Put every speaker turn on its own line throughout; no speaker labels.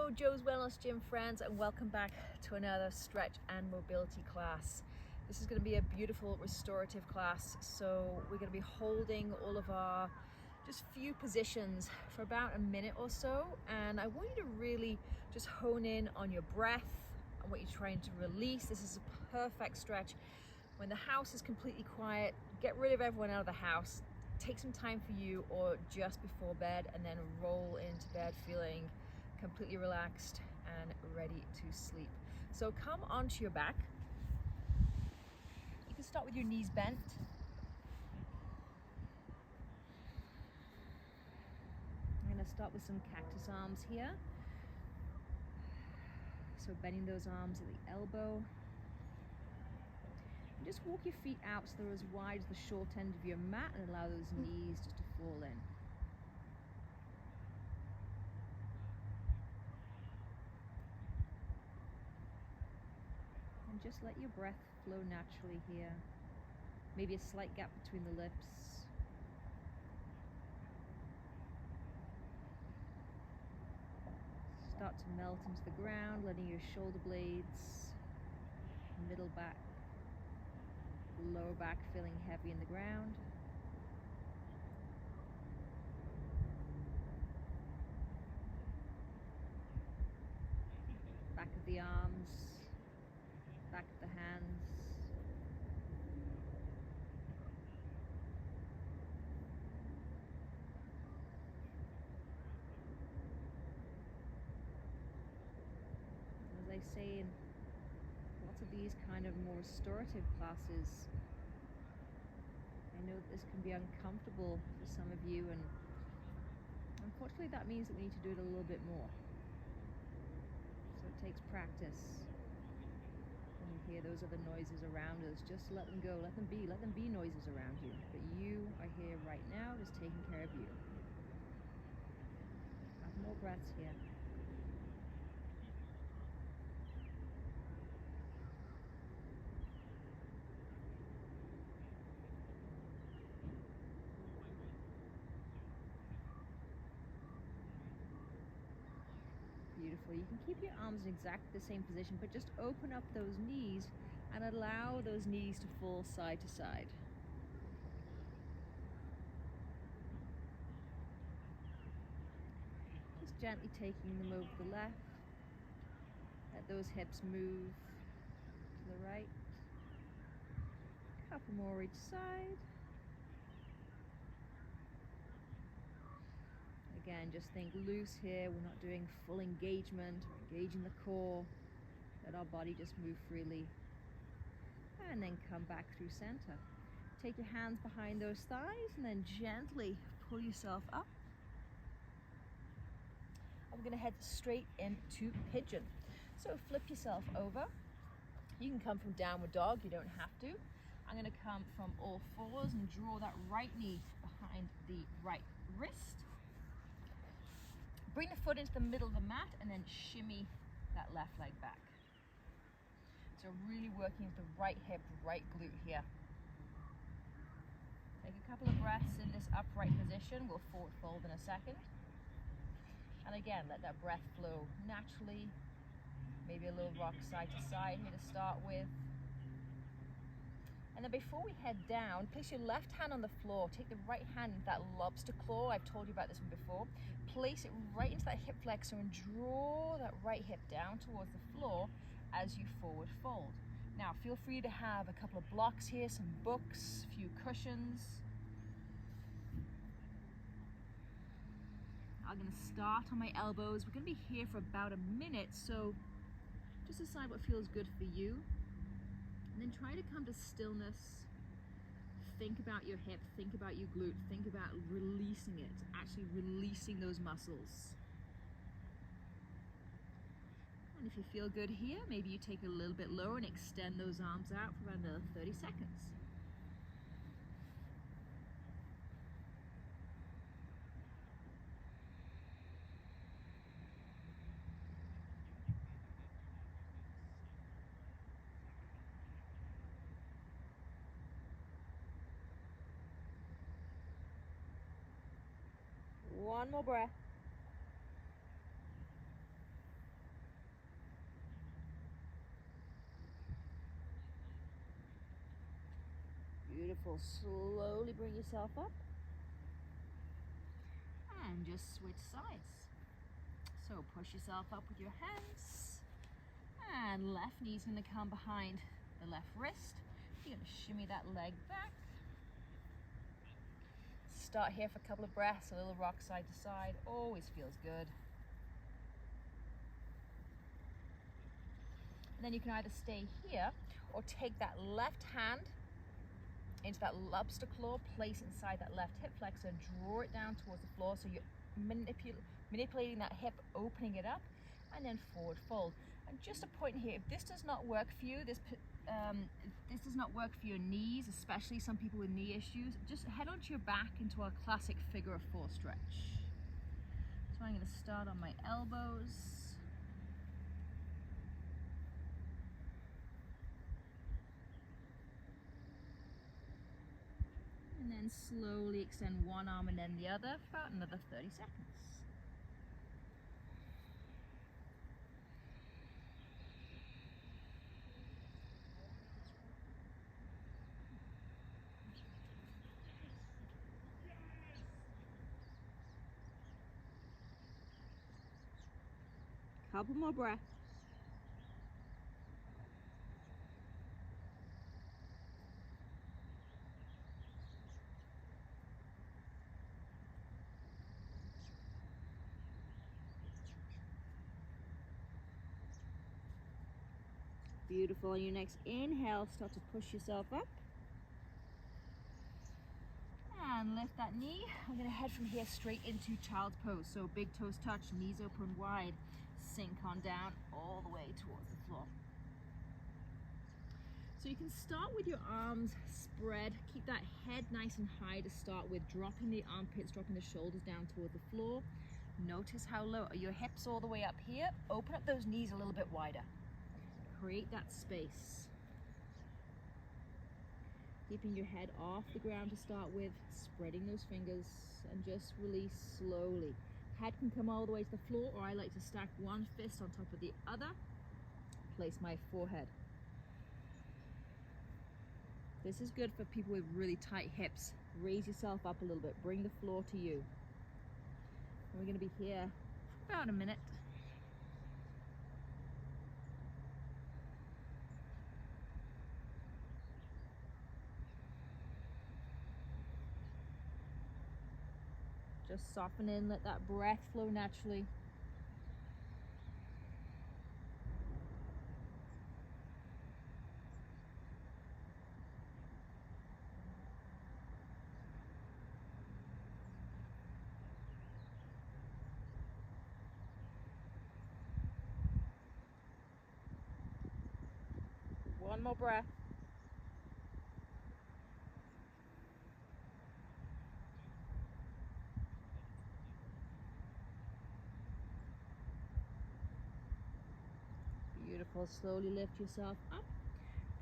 Hello Joe's Wellness Gym friends, and welcome back to another stretch and mobility class. This is going to be a beautiful restorative class, so we're going to be holding all of our just few positions for about a minute or so, and I want you to really just hone in on your breath and what you're trying to release. This is a perfect stretch when the house is completely quiet. Get rid of everyone out of the house, take some time for you or just before bed, and then roll into bed feeling completely relaxed and ready to sleep. So come onto your back. You can start with your knees bent. I'm going to start with some cactus arms here. So bending those arms at the elbow. And just walk your feet out so they're as wide as the short end of your mat, and allow those knees just to fall in. And just let your breath flow naturally here. Maybe a slight gap between the lips. Start to melt into the ground, letting your shoulder blades, middle back, lower back feeling heavy in the ground. Back of the arms, back of the hands. As I say in lots of these kind of more restorative classes, I know that this can be uncomfortable for some of you, and unfortunately that means that we need to do it a little bit more. So it takes practice. When you hear those other noises around us, just let them go, let them be noises around you. But you are here right now, just taking care of you. Have more breaths here. Beautiful. You can keep your arms in exactly the same position, but just open up those knees and allow those knees to fall side to side. Just gently taking them over the left. Let those hips move to the right. Couple more each side. Again, just think loose here. We're not doing full engagement. We're engaging the core. Let our body just move freely. And then come back through center. Take your hands behind those thighs and then gently pull yourself up. I'm going to head straight into pigeon. So flip yourself over. You can come from downward dog. You don't have to. I'm going to come from all fours and draw that right knee behind the right wrist. Bring the foot into the middle of the mat and then shimmy that left leg back. So really working with the right hip, right glute here. Take a couple of breaths in this upright position. We'll forward fold in a second. And again, let that breath flow naturally. Maybe a little rock side to side here to start with. And then before we head down, place your left hand on the floor. Take the right hand into that lobster claw. I've told you about this one before. Place it right into that hip flexor and draw that right hip down towards the floor as you forward fold. Now, feel free to have a couple of blocks here, some books, a few cushions. I'm going to start on my elbows. We're going to be here for about a minute, so just decide what feels good for you. And then try to come to stillness. Think about your hip, think about your glute, think about releasing it, actually releasing those muscles. And if you feel good here, maybe you take it a little bit lower and extend those arms out for about another 30 seconds. One more breath. Beautiful. Slowly bring yourself up. And just switch sides. So push yourself up with your hands. And left knee's going to come behind the left wrist. You're going to shimmy that leg back. Start here for a couple of breaths, a little rock side to side. Always feels good. And then you can either stay here or take that left hand into that lobster claw, place it inside that left hip flexor, draw it down towards the floor. So you're manipulating that hip, opening it up, and then forward fold. And just a point here, if this does not work for you, this does not work for your knees, especially some people with knee issues, just head onto your back into our classic figure of four stretch. So I'm going to start on my elbows. And then slowly extend one arm and then the other for about another 30 seconds. Couple more breaths. Beautiful. On your next inhale, start to push yourself up. And lift that knee. We're going to head from here straight into child's pose. So big toes touch, knees open wide. Sink on down all the way towards the floor. So you can start with your arms spread. Keep that head nice and high to start with, dropping the armpits, dropping the shoulders down toward the floor. Notice how low are your hips all the way up here. Open up those knees a little bit wider. Create that space. Keeping your head off the ground to start with, spreading those fingers, and just release slowly. Head can come all the way to the floor, or I like to stack one fist on top of the other. Place my forehead. This is good for people with really tight hips. Raise yourself up a little bit, bring the floor to you. And we're going to be here for about a minute. Just soften in, let that breath flow naturally. One more breath. Beautiful. Slowly lift yourself up.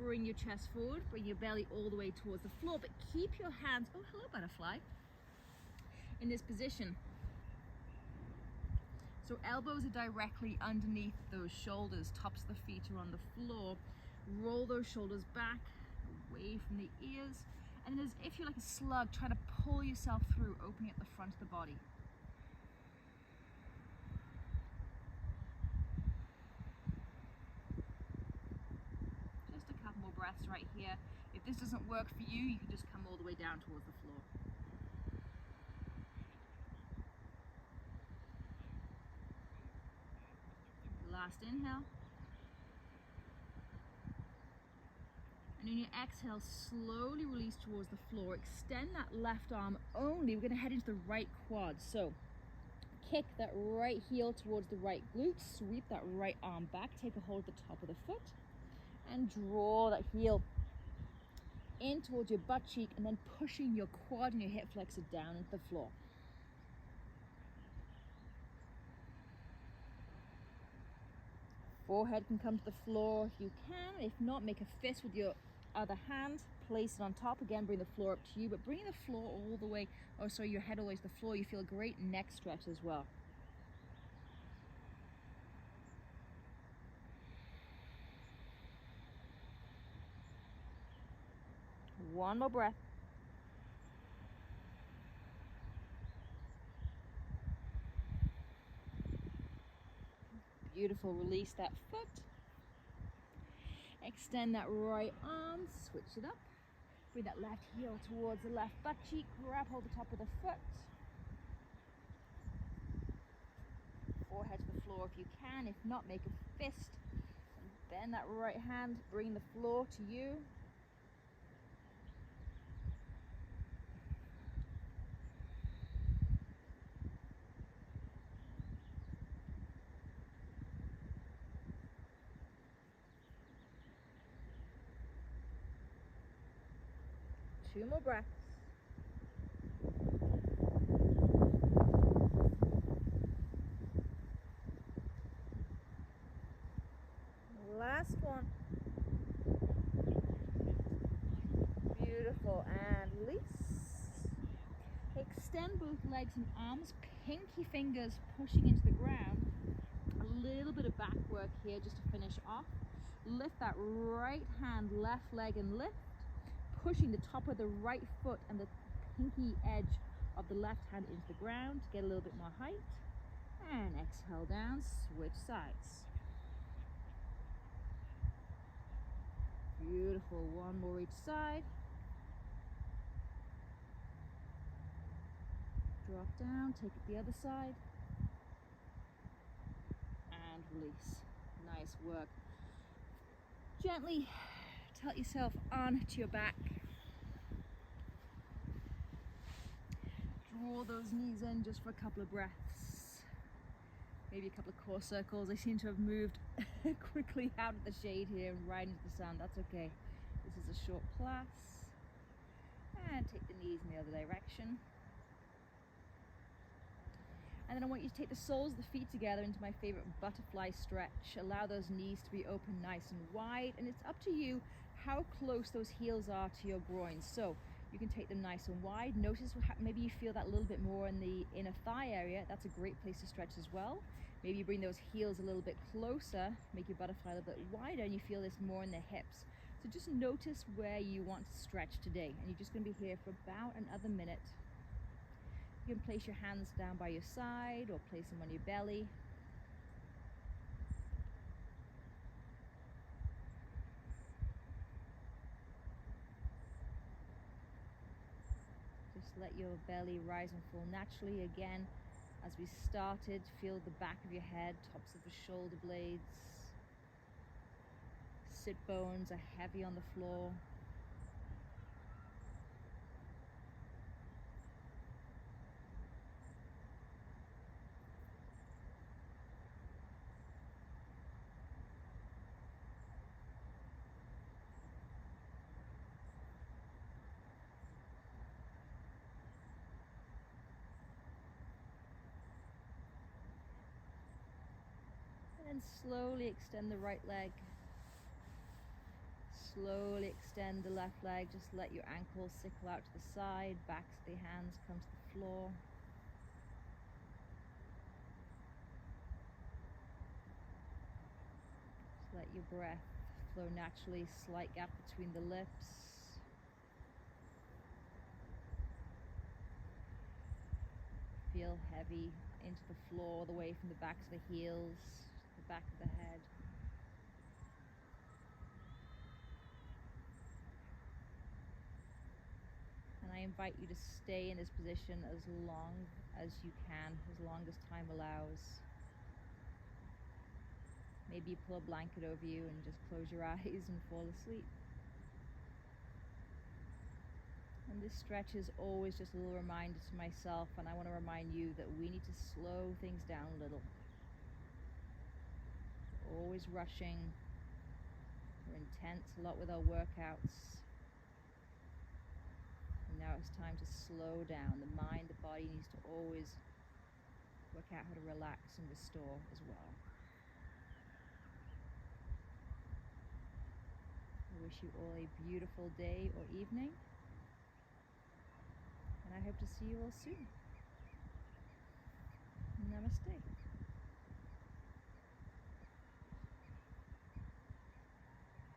Bring your chest forward. Bring your belly all the way towards the floor. But keep your hands, oh hello butterfly, in this position. So elbows are directly underneath those shoulders. Tops of the feet are on the floor. Roll those shoulders back, away from the ears. And as if you're like a slug, try to pull yourself through, opening up the front of the body. Just a couple more breaths right here. If this doesn't work for you, you can just come all the way down towards the floor. Last inhale. And on your exhale, slowly release towards the floor. Extend that left arm only. We're going to head into the right quad. So kick that right heel towards the right glute. Sweep that right arm back. Take a hold at the top of the foot. And draw that heel in towards your butt cheek. And then pushing your quad and your hip flexor down into the floor. Forehead can come to the floor if you can. If not, make a fist with your other hand. Place it on top. Again, bring the floor up to you, but bring the floor all the way, or sorry, your head all the way to the floor. You feel a great neck stretch as well. One more breath. Beautiful. Release that foot. Extend that right arm, switch it up. Bring that left heel towards the left butt cheek. Grab hold the top of the foot. Forehead to the floor if you can. If not, make a fist. And bend that right hand. Bring the floor to you. Two more breaths. Last one. Beautiful. And release. Extend both legs and arms. Pinky fingers pushing into the ground. A little bit of back work here just to finish off. Lift that right hand, left leg, and lift. Pushing the top of the right foot and the pinky edge of the left hand into the ground to get a little bit more height. And exhale down, switch sides. Beautiful. One more each side. Drop down, take it the other side. And release. Nice work. Gently tilt yourself onto your back. Draw those knees in just for a couple of breaths. Maybe a couple of core circles. I seem to have moved quickly out of the shade here and right into the sun. That's okay. This is a short class. And take the knees in the other direction. And then I want you to take the soles of the feet together into my favorite butterfly stretch. Allow those knees to be open nice and wide. And it's up to you how close those heels are to your groins. So you can take them nice and wide. Notice maybe you feel that a little bit more in the inner thigh area. That's a great place to stretch as well. Maybe you bring those heels a little bit closer, make your butterfly a little bit wider, and you feel this more in the hips. So just notice where you want to stretch today. And you're just going to be here for about another minute. You can place your hands down by your side or place them on your belly. Just let your belly rise and fall naturally. Again, as we started, feel the back of your head, tops of the shoulder blades. Sit bones are heavy on the floor. And slowly extend the right leg. Slowly extend the left leg. Just let your ankles sickle out to the side. Backs of the hands come to the floor. Just let your breath flow naturally. Slight gap between the lips. Feel heavy into the floor, all the way from the backs of the heels, the back of the head. And I invite you to stay in this position as long as you can, as long as time allows. Maybe you pull a blanket over you and just close your eyes and fall asleep. And this stretch is always just a little reminder to myself, and I want to remind you that we need to slow things down a little. We're always rushing. We're intense a lot with our workouts. And now it's time to slow down. The mind, the body needs to always work out how to relax and restore as well. I wish you all a beautiful day or evening. And I hope to see you all soon. Namaste.